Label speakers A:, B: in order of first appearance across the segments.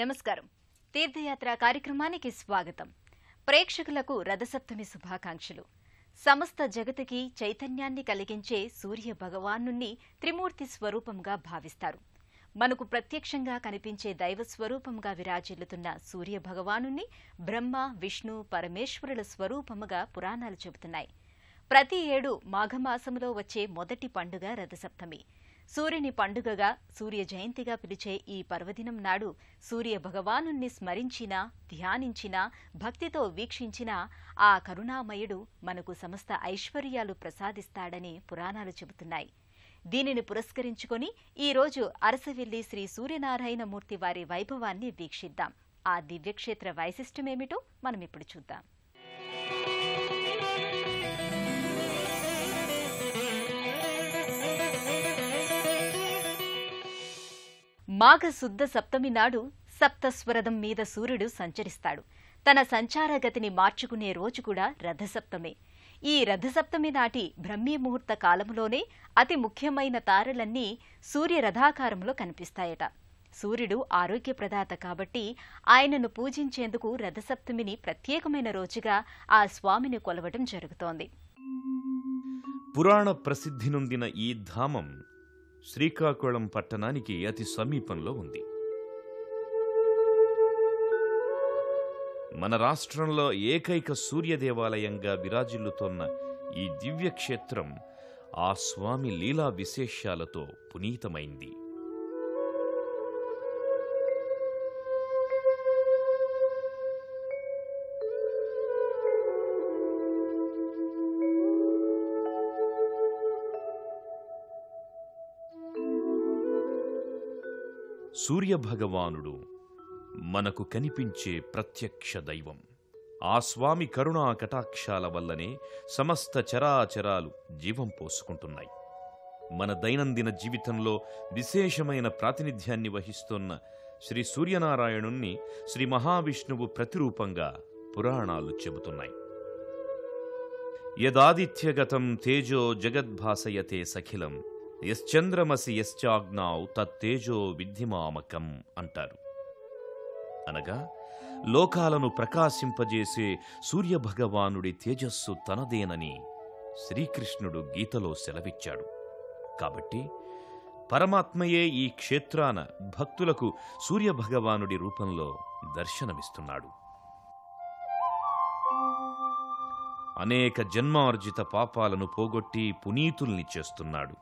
A: నమస్కారం. తీర్థయాత్ర కార్యక్రమానికి స్వాగతం. ప్రేక్షకులకు రథసప్తమి శుభాకాంక్షలు. సమస్త జగతికి చైతన్యాన్ని కలిగించే సూర్య భగవానుని త్రిమూర్తి స్వరూపంగా భావిస్తారు. మనకు ప్రత్యక్షంగా కనిపించే దైవ స్వరూపంగా విరాజిల్లుతున్న సూర్య భగవానుని బ్రహ్మ, విష్ణు, పరమేశ్వరుల స్వరూపముగా పురాణాలు చెబుతున్నాయి. ప్రతి ఏడు మాఘమాసంలో వచ్చే మొదటి పండుగ రథసప్తమి. సూర్యుని పండుగగా, సూర్య జయంతిగా పిలిచే ఈ పర్వదినం నాడు సూర్య భగవానుణ్ణి స్మరించినా, ధ్యానించినా, భక్తితో వీక్షించినా ఆ కరుణామయుడు మనకు సమస్త ఐశ్వర్యాలు ప్రసాదిస్తాడని పురాణాలు చెబుతున్నాయి. దీనిని పురస్కరించుకొని ఈరోజు అరసవిల్లి శ్రీ సూర్యనారాయణమూర్తి వారి వైభవాన్ని వీక్షిద్దాం. ఆ దివ్యక్షేత్ర వైశిష్ట్యమేమిటో మనమిప్పుడు చూద్దాం. మాఘ శుద్ధ సప్తమి నాడు సప్తస్వరథం మీద సూర్యుడు సంచరిస్తాడు. తన సంచారగతిని మార్చుకునే రోజు కూడా రథసప్తమే. ఈ రథసప్తమి నాటి బ్రహ్మీ ముహూర్త కాలంలోనే అతి ముఖ్యమైన తారలన్నీ సూర్య రథాకారంలో కనిపిస్తాయట. సూర్యుడు ఆరోగ్యప్రదాత కాబట్టి ఆయనను పూజించేందుకు రథసప్తమిని ప్రత్యేకమైన రోజుగా ఆ స్వామిని కొలవడం జరుగుతోంది.
B: పురాణ ప్రసిద్ధి నొందిన ఈ ధామం శ్రీకాకుళం పట్టణానికి అతి సమీపంలో ఉంది. మన రాష్ట్రంలో ఏకైక సూర్య దేవాలయంగా విరాజిల్లుతోన్న ఈ దివ్యక్షేత్రం ఆ స్వామి లీలా విశేషాలతో పునీతమైంది. సూర్యభగవానుడు మనకు కనిపించే ప్రత్యక్ష దైవం. ఆ స్వామి కరుణా కటాక్షాల వల్లనే సమస్త చరాచరాలు జీవం పోసుకుంటున్నాయి. మన దైనందిన జీవితంలో విశేషమైన ప్రాతినిధ్యాన్ని వహిస్తున్న శ్రీ సూర్యనారాయణుణ్ణి శ్రీ మహావిష్ణువు ప్రతిరూపంగా పురాణాలు చెబుతున్నాయి. యదాదిత్యగతం తేజో జగద్భాసయతే సఖిలం యశ్చంద్రమసి యశ్చాగ్నౌ తత్తేజో విద్ధిమామకం అంటారు. అనగా లోకాలను ప్రకాశింపజేసే సూర్యభగవానుడి తేజస్సు తనదేనని శ్రీకృష్ణుడు గీతలో సెలవిచ్చాడు. కాబట్టి పరమాత్మయే ఈ క్షేత్రాన భక్తులకు సూర్యభగవానుడి రూపంలో దర్శనమిస్తున్నాడు. అనేక జన్మార్జిత పాపాలను పోగొట్టి పునీతుల్ని చేస్తున్నాడు.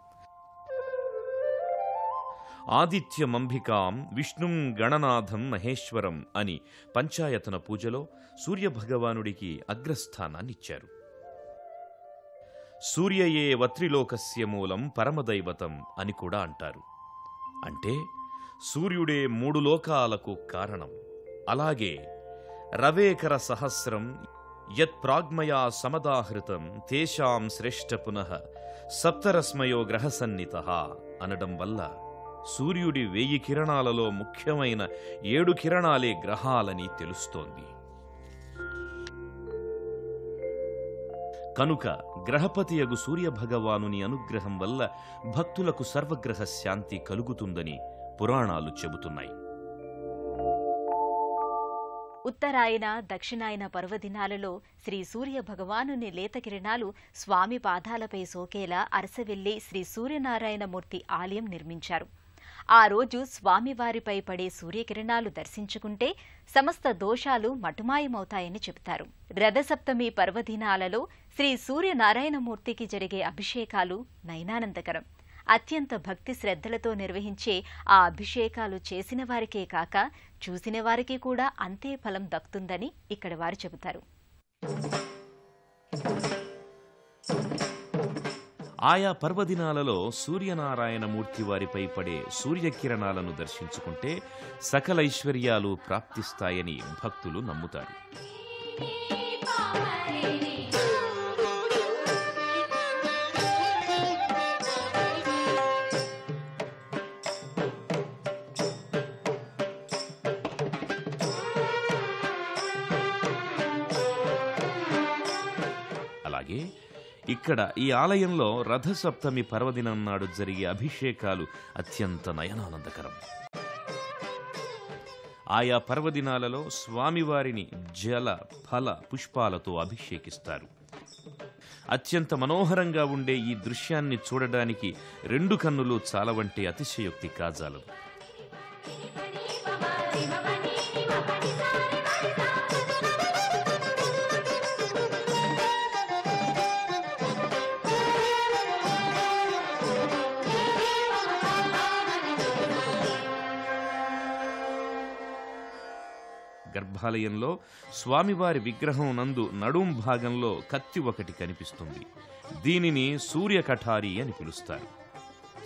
B: ఆదిత్యమంబికాం విష్ణుం గణనాథం మహేశ్వరం అని పంచాయతన పూజలో సూర్యభగవానుడికి అగ్రస్థానాన్నిచ్చారు. సూర్యయే వత్రిలోకస్య మూలం పరమదైవతం అని కూడా అంటారు. అంటే సూర్యుడే మూడు లోకాలకు కారణం. అలాగే రవేకర సహస్రం యత్ప్రాగ్మయా సమదాహృతం తేషాం శ్రేష్ఠ పునః సప్తరశ్మయో గ్రహసన్నితః అనడం వల్ల సూర్యుడి 1000 కిరణాలలో ముఖ్యమైన 7 కిరణాలే గ్రహాలని తెలుస్తోంది. కనుక గ్రహపతియగు సూర్యభగవానుని అనుగ్రహం వల్ల భక్తులకు సర్వగ్రహ శాంతి కలుగుతుందని పురాణాలు చెబుతున్నాయి.
A: ఉత్తరాయణ, దక్షిణాయన పర్వదినాలలో శ్రీ సూర్య భగవానుని లేత కిరణాలు స్వామి పాదాలపై సోకేలా అరసవిల్లి శ్రీ సూర్యనారాయణమూర్తి ఆలయం నిర్మించారు. ఆ రోజు స్వామివారిపై పడే సూర్యకిరణాలు దర్శించుకుంటే సమస్త దోషాలు మటుమాయమవుతాయని చెబుతారు. రథసప్తమి పర్వదినాలలో శ్రీ సూర్యనారాయణమూర్తికి జరిగే అభిషేకాలు నయనానందకరం. అత్యంత భక్తి శ్రద్ధలతో నిర్వహించే ఆ అభిషేకాలు చేసిన వారికే కాక చూసిన వారికి కూడా అంతే ఫలం దక్కుతుందని ఇక్కడ వారు చెబుతారు.
B: ఆయా పర్వదినాలలో సూర్యనారాయణమూర్తి వారిపై పడే సూర్యకిరణాలను దర్శించుకుంటే సకల ఐశ్వర్యాలు ప్రాప్తిస్తాయని భక్తులు నమ్ముతారు. అలాగే ఇక్కడ ఈ ఆలయంలో రథసప్తమి పర్వదినం నాడు జరిగే అభిషేకాలు అత్యంత నయనానందకరం. ఆయా పర్వదినాలలో స్వామివారిని జల ఫల పుష్పాలతో అభిషేకిస్తారు. అత్యంత మనోహరంగా ఉండే ఈ దృశ్యాన్ని చూడడానికి 2 కన్నులు చాలవంటే అతిశయోక్తి కాజాలదు. గర్భాలయంలో స్వామివారి విగ్రహం నందు నడుం భాగంలో కత్తి ఒకటి కనిపిస్తుంది. దీనిని సూర్యకఠారి అని పిలుస్తారు.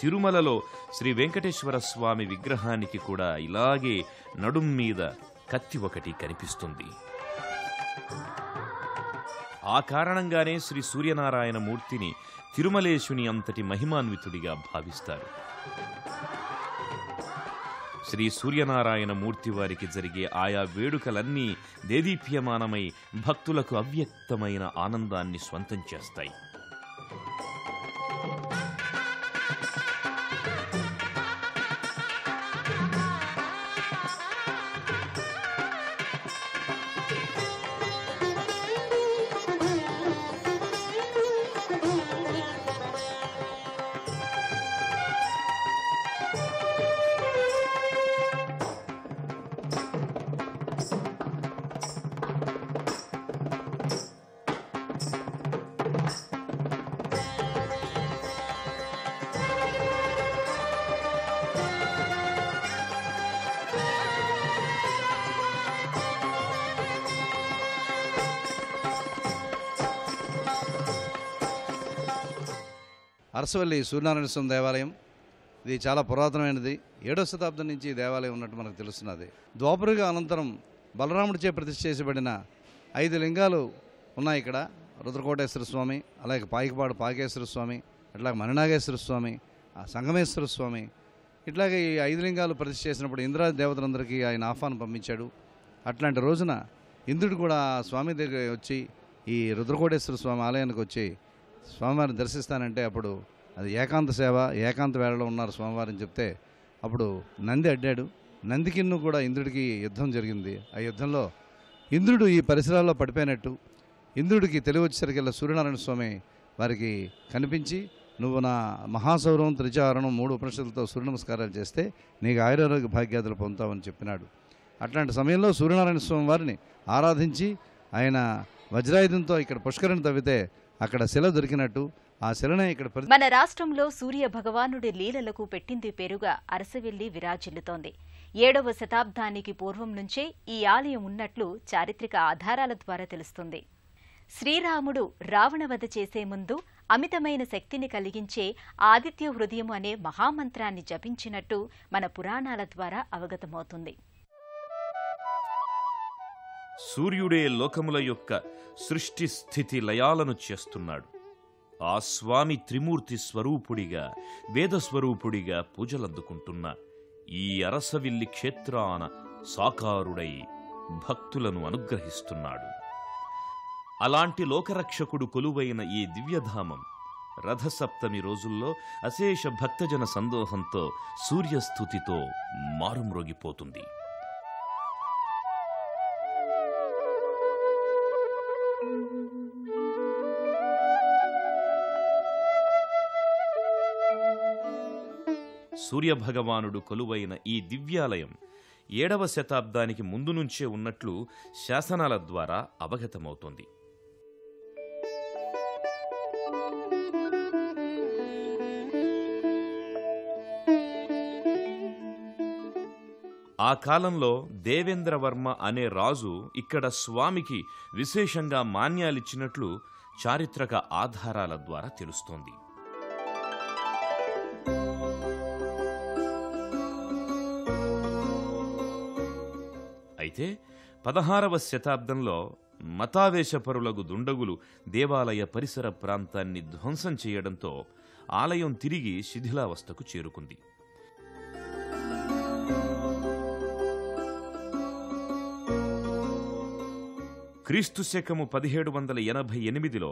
B: తిరుమలలో శ్రీ వెంకటేశ్వర స్వామి విగ్రహానికి కూడా ఇలాగే నడుం మీద కత్తి ఒకటి కనిపిస్తుంది. ఆ కారణంగానే శ్రీ సూర్యనారాయణ మూర్తిని తిరుమలేశుని అంతటి మహిమాన్వితుడిగా భావిస్తారు. శ్రీ సూర్యనారాయణ మూర్తి వారికి జరిగే ఆయా వేడుకలన్నీ దేదీప్యమానమై భక్తులకు అవ్యక్తమైన ఆనందాన్ని స్వంతం చేస్తాయి.
C: అరసవల్లి సూర్యనారాయణ స్వామి దేవాలయం ఇది చాలా పురాతనమైనది. 7వ శతాబ్దం నుంచి ఈ దేవాలయం ఉన్నట్టు మనకు తెలుస్తున్నది. ద్వాపరయుగ అనంతరం బలరాముడిచే ప్రతిష్ఠ చేసబడిన 5 లింగాలు ఉన్నాయి ఇక్కడ. రుద్రకోటేశ్వర స్వామి, అలాగే పాయికపాడు పాకేశ్వర స్వామి, అట్లాగే మణినాగేశ్వర స్వామి, సంగమేశ్వర స్వామి, ఇట్లాగే ఈ 5 లింగాలు ప్రతిష్ఠ చేసినప్పుడు ఇంద్రాది దేవతలందరికీ ఆయన ఆహ్వానం పంపించాడు. అట్లాంటి రోజున ఇంద్రుడు కూడా స్వామి దగ్గర వచ్చి ఈ రుద్రకోటేశ్వర స్వామి ఆలయానికి వచ్చి స్వామివారిని దర్శిస్తానంటే అప్పుడు అది ఏకాంత సేవ, ఏకాంత వేళలో ఉన్నారు స్వామివారిని చెప్తే అప్పుడు నంది అడ్డాడు. నందికిన్ను కూడా ఇంద్రుడికి యుద్ధం జరిగింది. ఆ యుద్ధంలో ఇంద్రుడు ఈ పరిసరాల్లో పడిపోయినట్టు ఇంద్రుడికి తెలివి వచ్చేసరికల్లా సూర్యనారాయణ స్వామి వారికి కనిపించి, నువ్వు నా మహాసౌరవం త్రిచారణం 3 ఉపనిషత్తులతో సూర్య నమస్కారాలు చేస్తే నీకు ఆయురారోగ్య భాగ్యాదులు పొందుతావని చెప్పినాడు. అట్లాంటి సమయంలో సూర్యనారాయణ స్వామి వారిని ఆరాధించి ఆయన వజ్రాయుధంతో ఇక్కడ పుష్కరిని తవ్వితే అక్కడ శిల దొరికినట్టు ఆ శిలనే ఇక్కడ
A: మన రాష్ట్రంలో సూర్య భగవానుడి లీలలకు పెట్టింది పేరుగా అరసవెల్లి విరాజిల్లుతోంది. 7వ శతాబ్దానికి పూర్వం నుంచే ఈ ఆలయం ఉన్నట్లు చారిత్రక ఆధారాల ద్వారా తెలుస్తుంది. శ్రీరాముడు రావణవధ చేసే ముందు అమితమైన శక్తిని కలిగించే ఆదిత్య హృదయం అనే మహామంత్రాన్ని జపించినట్టు మన పురాణాల ద్వారా అవగతమవుతుంది.
B: సూర్యుడే లోకముల యొక్క సృష్టి స్థితి లయాలను చేస్తున్నాడు. ఆ స్వామి త్రిమూర్తి స్వరూపుడిగా, వేదస్వరూపుడిగా పూజలందుకుంటున్న ఈ అరసవిల్లి క్షేత్రాన సాకారుడై భక్తులను అనుగ్రహిస్తున్నాడు. అలాంటి లోకరక్షకుడు కొలువైన ఈ దివ్యధామం రథసప్తమి రోజుల్లో అశేష భక్తజన సందోహంతో సూర్యస్థుతితో మారుమ్రోగిపోతుంది. సూర్యభగవానుడు కొలువైన ఈ దివ్యాలయం 7వ శతాబ్దానికి ముందు నుంచే ఉన్నట్లు శాసనాల ద్వారా అవగతమవుతోంది. ఆ కాలంలో దేవేంద్రవర్మ అనే రాజు ఇక్కడ స్వామికి విశేషంగా మాన్యాలిచ్చినట్లు చారిత్రక ఆధారాల ద్వారా తెలుస్తోంది. అయితే 16వ శతాబ్దంలో మతావేశపరులకు దుండగులు దేవాలయ పరిసర ప్రాంతాన్ని ధ్వంసం చేయడంతో ఆలయం తిరిగి శిథిలావస్థకు చేరుకుంది. క్రీస్తు శకము 1788లో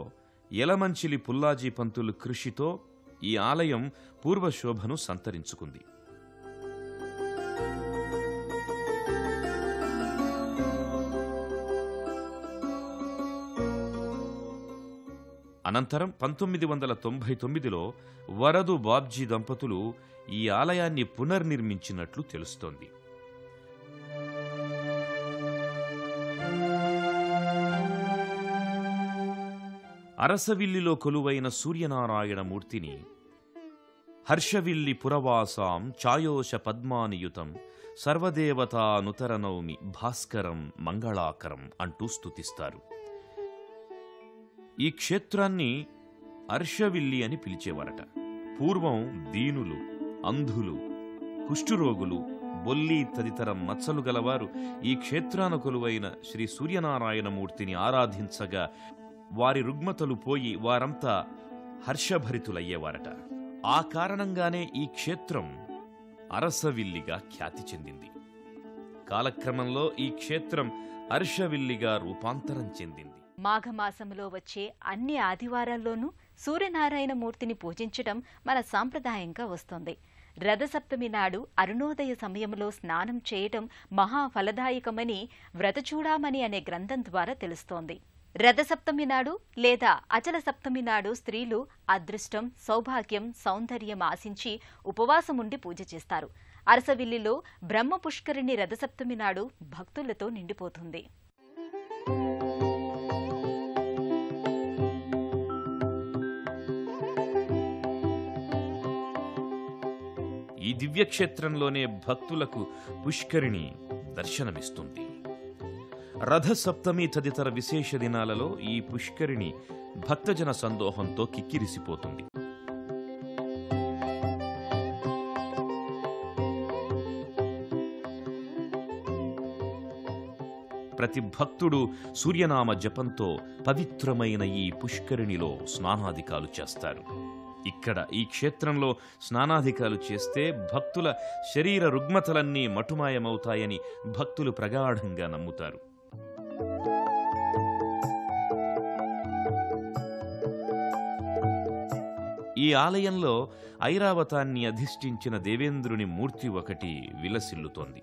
B: యలమంచిలి పుల్లాజీ పంతులు కృషితో ఈ ఆలయం పూర్వశోభను సంతరించుకుంది. అనంతరం 1999లో వరదు బాబ్జీ దంపతులు ఈ ఆలయాన్ని పునర్నిర్మించినట్లు తెలుస్తోంది. అరసవిల్లిలో కొలువైన సూర్యనారాయణ మూర్తిని హర్షవిల్లి పురవాసాం ఛాయోష పద్మానియుతం సర్వదేవతానుతరనౌమి భాస్కరం మంగళాకరం అంటూ స్తుతిస్తారు. ఈ క్షేత్రాన్ని హర్షవిల్లి అని పిలిచేవారట. పూర్వం దీనులు, అంధులు, కుష్ఠురోగులు, బొల్లి తదితర మచ్చలు గలవారు ఈ క్షేత్రాన కొలువైన శ్రీ సూర్యనారాయణమూర్తిని ఆరాధించగా వారి రుగ్మతలు పోయి వారంతా హర్షభరితులయ్యేవారట. ఆ కారణంగానే ఈ క్షేత్రం అరసవిల్లిగా ఖ్యాతి చెందింది. కాలక్రమంలో ఈ క్షేత్రం హర్షవిల్లిగా రూపాంతరం చెందింది.
A: మాఘమాసంలో వచ్చే అన్ని ఆదివారాల్లోనూ సూర్యనారాయణమూర్తిని పూజించటం మన సాంప్రదాయంగా వస్తోంది. రథసప్తమి నాడు అరుణోదయ సమయంలో స్నానం చేయటం మహాఫలదాయకమని వ్రతచూడామణి అనే గ్రంథం ద్వారా తెలుస్తోంది. రథసప్తమి నాడు లేదా అచల సప్తమి నాడు స్త్రీలు అదృష్టం, సౌభాగ్యం, సౌందర్యం ఆశించి ఉపవాసముండి పూజ చేస్తారు. అరసవిల్లిలో బ్రహ్మ పుష్కరిణి రథసప్తమి నాడు భక్తులతో నిండిపోతుంది.
B: ఈ దివ్యక్షేత్రంలోనే భక్తులకు పుష్కరిణి దర్శనమిస్తుంది. రథసప్తమి తదితర విశేష దినాలలో ఈ పుష్కరిణి భక్తజన సందోహంతో కిక్కిరిసిపోతుంది. ప్రతి భక్తుడు సూర్యనామ జపంతో పవిత్రమైన ఈ పుష్కరిణిలో స్నానాధికాలు చేస్తారు. ఇక్కడ ఈ క్షేత్రంలో స్నానాధికాలు చేస్తే భక్తుల శరీర రుగ్మతలన్నీ మటుమాయమవుతాయని భక్తులు ప్రగాఢంగా నమ్ముతారు. ఈ ఆలయంలో ఐరావతాన్ని అధిష్ఠించిన దేవేంద్రుని మూర్తి ఒకటి విలసిల్లుతోంది.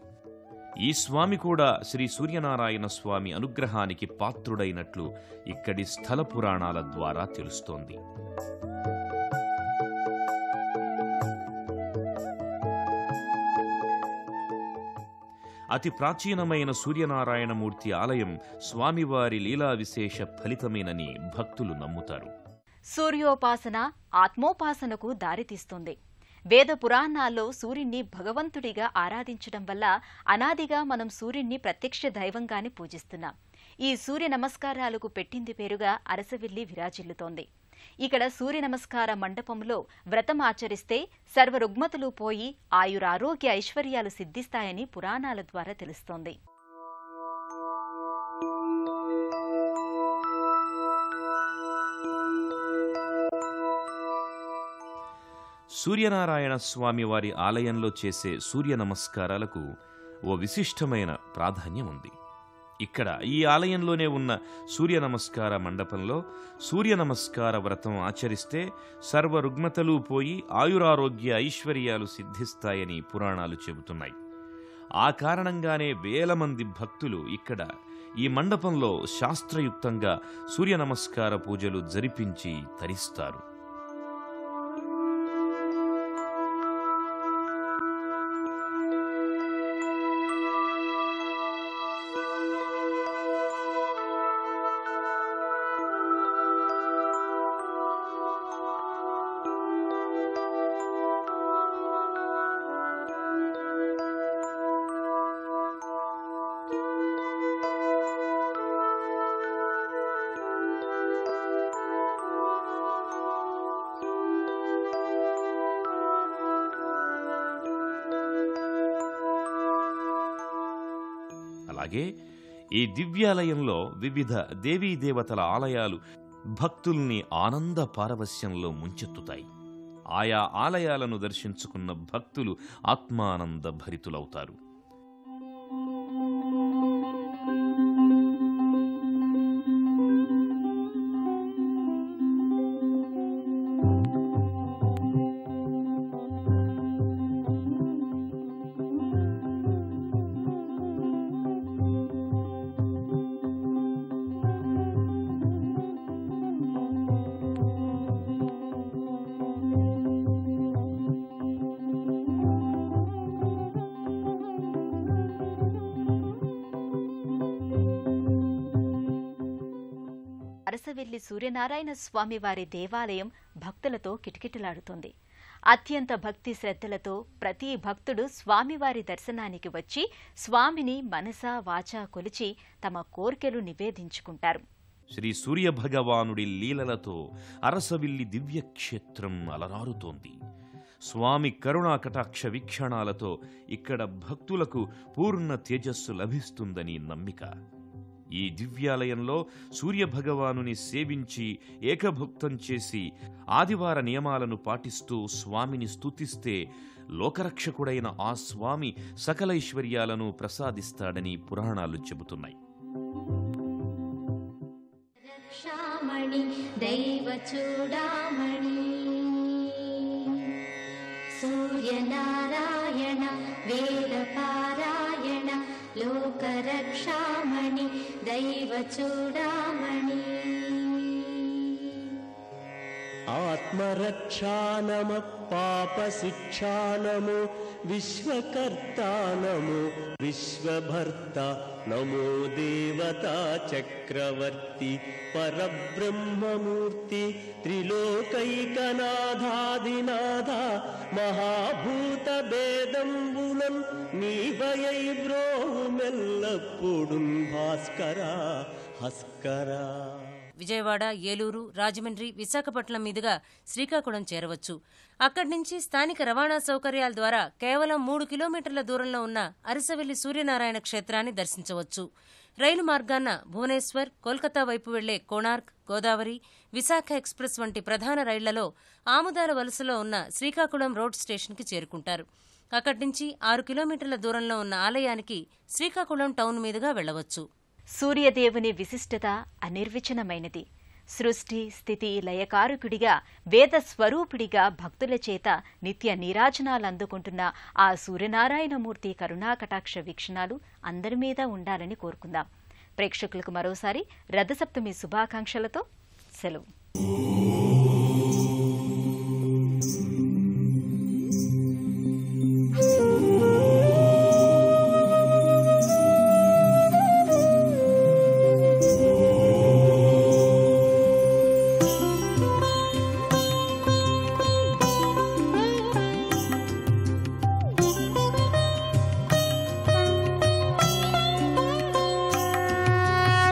B: ఈ స్వామి కూడా శ్రీ సూర్యనారాయణ స్వామి అనుగ్రహానికి పాత్రుడైనట్లు ఇక్కడి స్థల పురాణాల ద్వారా తెలుస్తోంది. అతి ప్రాచీనమైన సూర్యనారాయణమూర్తి ఆలయం స్వామివారి లీలా విశేష ఫలితమేనని భక్తులు నమ్ముతారు.
A: సూర్యోపాసన ఆత్మోపాసనకు దారితీస్తుంది. వేద పురాణాల్లో సూర్యుణ్ణి భగవంతుడిగా ఆరాధించడం వల్ల అనాదిగా మనం సూర్యుణ్ణి ప్రత్యక్ష దైవంగానే పూజిస్తున్నాం. ఈ సూర్య నమస్కారాలకు పెట్టింది పేరుగా అరసవిల్లి విరాజిల్లుతోంది. ఇక్కడ సూర్య నమస్కార మండపంలో వ్రతం ఆచరిస్తే సర్వ రుగ్మతలు పోయి ఆయురారోగ్య ఐశ్వర్యాలు సిద్ధిస్తాయని పురాణాల ద్వారా తెలుస్తోంది.
B: సూర్యనారాయణ స్వామి వారి ఆలయంలో చేసే సూర్య నమస్కారాలకు ఓ విశిష్టమైన ప్రాధాన్యం ఉంది. ఇక్కడ ఈ ఆలయంలోనే ఉన్న సూర్య నమస్కార మండపంలో సూర్య నమస్కార వ్రతం ఆచరిస్తే సర్వ రుగ్మతలు పోయి ఆయురారోగ్య ఐశ్వర్యాలు సిద్ధిస్తాయని పురాణాలు చెబుతున్నాయి. ఆ కారణంగానే వేల మంది భక్తులు ఇక్కడ ఈ మండపంలో శాస్త్రయుక్తంగా సూర్య నమస్కార పూజలు జరిపించి తరిస్తారు. అలాగే ఈ దివ్యాలయంలో వివిధ దేవీదేవతల ఆలయాలు భక్తుల్ని ఆనంద పారవస్యంలో ముంచెత్తుతాయి. ఆయా ఆలయాలను దర్శించుకున్న భక్తులు ఆత్మానంద భరితులవుతారు.
A: అరసవెల్లి సూర్యనారాయణ స్వామివారి దేవాలయం భక్తులతో కిటకిటలాడుతోంది. అత్యంత భక్తి శ్రద్ధలతో ప్రతి భక్తుడు స్వామివారి దర్శనానికి వచ్చి స్వామిని మనసా వాచా కొలిచి తమ కోర్కెలు నివేదించుకుంటారు.
B: శ్రీ సూర్యభగవానుడి లీలలతో అరసవిల్లి దివ్యక్షేత్రం అలరారుతోంది. స్వామి కరుణా కటాక్ష వీక్షణాలతో ఇక్కడ భక్తులకు పూర్ణ తేజస్సు లభిస్తుందని నమ్మిక. ఈ దివ్యాలయంలో సూర్యభగవానుని సేవించి ఏకభుక్తం చేసి ఆదివార నియమాలను పాటిస్తూ స్వామిని స్తుతిస్తే లోకరక్షకుడైన ఆ స్వామి సకలైశ్వర్యాలను ప్రసాదిస్తాడని పురాణాలు చెబుతున్నాయి.
D: సూర్యనారాయణ వేదపారాయణ లోకరక్షామణి దైవ చూడామణి.
E: ఆత్మరక్షానమ పాపశిక్షానము విశ్వకర్తానము విశ్వభర్త నమో దేవతా చక్రవర్తి పరబ్రహ్మమూర్తి త్రిలోకైకనాథాదినాథ మహాభూత భేదంబులం నీవయై బ్రోమెల్లప్పుడు భాస్కరా హస్కరా.
F: విజయవాడ, ఏలూరు, రాజమండ్రి, విశాఖపట్నం మీదుగా శ్రీకాకుళం చేరవచ్చు. అక్కడి నుంచి స్థానిక రవాణా సౌకర్యాల ద్వారా కేవలం 3 కిలోమీటర్ల దూరంలో ఉన్న అరసవెల్లి సూర్యనారాయణ క్షేత్రాన్ని దర్శించవచ్చు. రైలు మార్గాన భువనేశ్వర్, కోల్కతా వైపు వెళ్లే కోణార్క్, గోదావరి, విశాఖ ఎక్స్ప్రెస్ వంటి ప్రధాన రైళ్లలో ఆముదాల వలసలో ఉన్న శ్రీకాకుళం రోడ్ స్టేషన్కి చేరుకుంటారు. అక్కడి నుంచి 6 కిలోమీటర్ల దూరంలో ఉన్న ఆలయానికి శ్రీకాకుళం టౌన్ మీదుగా వెళ్లవచ్చు.
A: సూర్యదేవుని విశిష్టత అనిర్వచనమైనది. సృష్టి స్థితి లయకారకుడిగా వేద స్వరూపుడిగా భక్తుల చేత నిత్య నీరాజనాలందుకుంటున్న ఆ సూర్యనారాయణమూర్తి కరుణాకటాక్ష వీక్షణాలు అందరి మీద ఉండాలని కోరుకుందాం. ప్రేక్షకులకు మరోసారి రథసప్తమి శుభాకాంక్షలతో సెలవు.